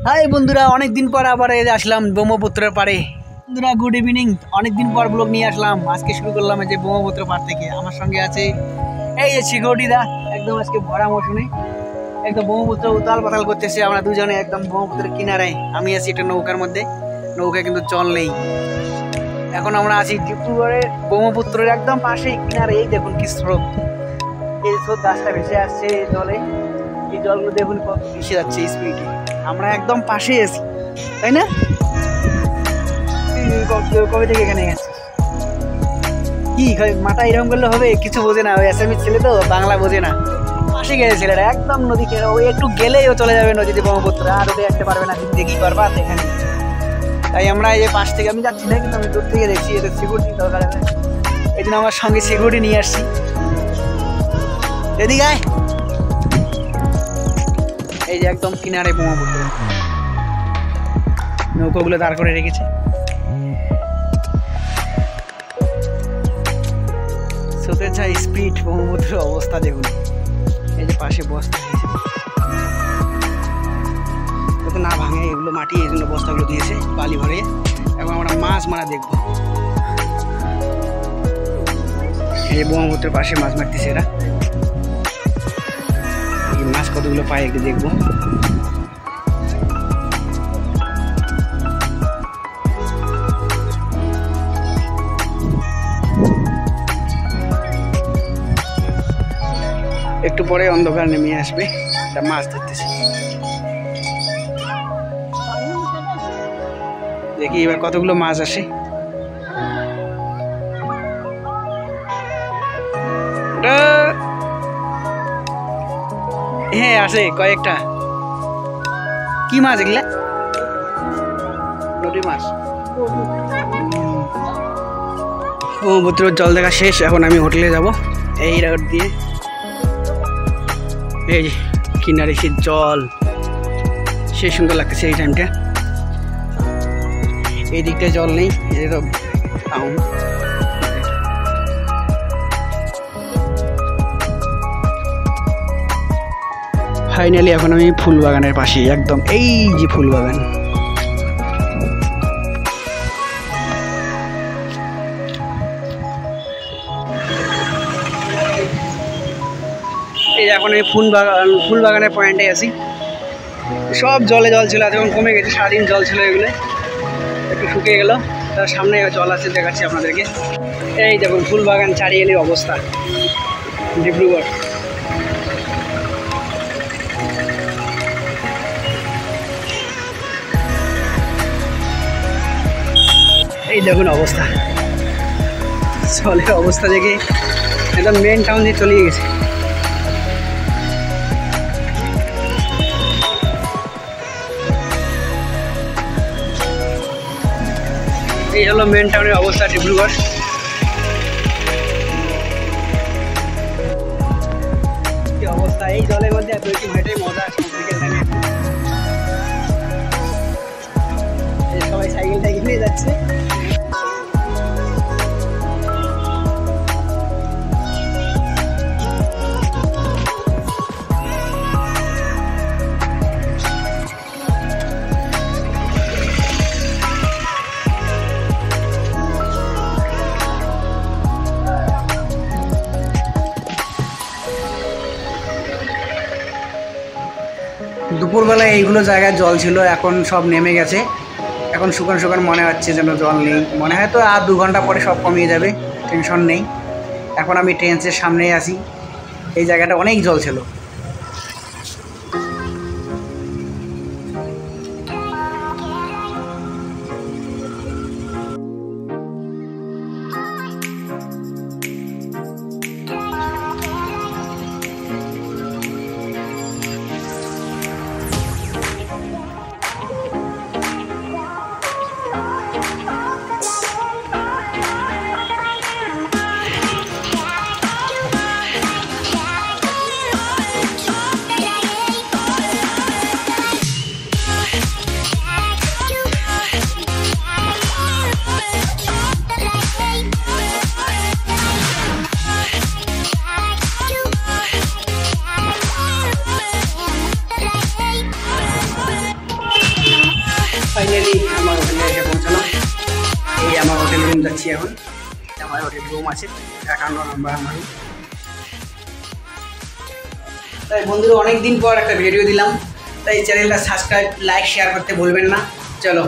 High বন্ধুরা, অনেকদিন পর আবার আসলাম ব্রহ্মপুত্রের পাড়ে। বন্ধুরা গুড ইভিনিং। অনেকদিন পর ব্লগ নিয়ে আসলাম, আজকে শুরু করলাম এই যে ব্রহ্মপুত্র পাড় থেকে। আমার সঙ্গে আছে এই যে সিকিউরিটিদা, একদম আজকে ভরা মৌসুমে একদম ব্রহ্মপুত্র উতাল পাতাল করতেছে। আমরা দুজনে একদম ব্রহ্মপুত্রের কিনারায়, আমি আছি একটা নৌকার মধ্যে, নৌকা কিন্তু চল নেই। এখন আমরা আছি ডিব্রুগড়ের ব্রহ্মপুত্রের একদম পাশেই কিনারে। এই দেখুন কি স্রোত, এই স্রোত গাছটা ভেসে আসছে জলে। এই জলগুলো দেখুন কত ভেসে যাচ্ছে স্পিডে। আমরা একদম পাশেই আছি, তাই না? কবে থেকে এখানে গেছিস? কি মাথা এরকম করলে হবে? কিছু বোঝে না, ওই আসামি ছেলে তো, বাংলা বোঝে না। পাশে গেছে ছেলেটা, একদম নদী কেন, ওই একটু গেলেই ও চলে যাবে নদীতে ব্রহ্মপুত্র, আর ওদের আসতে পারবে না। দেখি পারবা এখানে। তাই আমরা এই যে পাশ থেকে, আমি যাচ্ছি না কিন্তু আমি দূর থেকে দেখছি, এদের সিকিউরিটি দরকার আছে, এই জন্য আমার সঙ্গে সিকিউরিটি নিয়ে আসছি। এদিকে আয়। এই যে একদম কিনারে ব্রহ্মপুত্র, নৌকোগুলো দাঁড় করে রেখেছে। স্রোতের যা স্পিড, ব্রহ্মপুত্রের অবস্থা দেখুন। এই যে পাশে বস্তা দিয়েছে যাতে না ভাঙে, এগুলো মাটি, এই জন্য বস্তাগুলো দিয়েছে বালি ভরে। এখন আমরা মাছ মারা দেখবো। এই ব্রহ্মপুত্রের পাশে মাছ মারতেছে এরা। এই মাছ কতগুলো পায় একটু দেখবো। একটু পরে অন্ধকার নেমে আসবে, মাছ ধরতেছে। দেখি এবার কতগুলো মাছ আসে। হ্যাঁ আসে কয়েকটা। কি মাছ এগুলা? নদী মাছ। ব্রহ্মপুত্রের জল দেখা শেষ, এখন আমি হোটেলে যাব এই রোড দিয়ে। এই কিনারে সে জল, সে সুন্দর লাগতেছে এই টাইমটা। এই দিকটায় জল নেই, এটা টাউন। ফাইনালি এখন আমি ফুল বাগানের পাশে, একদম এই যে ফুল বাগান। এই এখন আমি ফুল বাগানের পয়েন্টে আছি। সব জলে জল ছিল, এখন কমে গেছে। সারাদিন জল ছিল, এগুলো একটু শুকিয়ে গেল। তার সামনে জল আছে, দেখাচ্ছি আপনাদেরকে। এই দেখুন ফুল বাগান চারিয়ালির অবস্থা ডিব্রুগড়। এই দেখুন অবস্থা, জলের অবস্থা দেখে একদম মেন টাউন দিয়ে চলে গেছে। এই হলো মেন টাউনের অবস্থা ডিব্রুগড়। কি অবস্থা, এই জলের মধ্যে হেঁটে মজা আছে। সবাই সাইকেল নিয়ে যাচ্ছে। দুপুরবেলায় এইগুলো জায়গায় জল ছিল, এখন সব নেমে গেছে। এখন শুকান শুকান মনে হচ্ছে যেন জল নেই। মনে হয় তো আর 2 ঘন্টা পরে সব কমিয়ে যাবে, টেনশন নেই। এখন আমি ট্রেনের সামনেই আছি, এই জায়গাটা অনেক জল ছিল। ফাইনালি আমার হোটেলে এসে পৌঁছালাম। এই আমার হোটেল রুম যাচ্ছি এখন। আমার হোটেল রুম আছে 51 নম্বর আমার রুম। তাই বন্ধুরা অনেক দিন পর একটা ভিডিও দিলাম, তাই চ্যানেলটা সাবস্ক্রাইব লাইক শেয়ার করতে ভুলবেন না। চলো।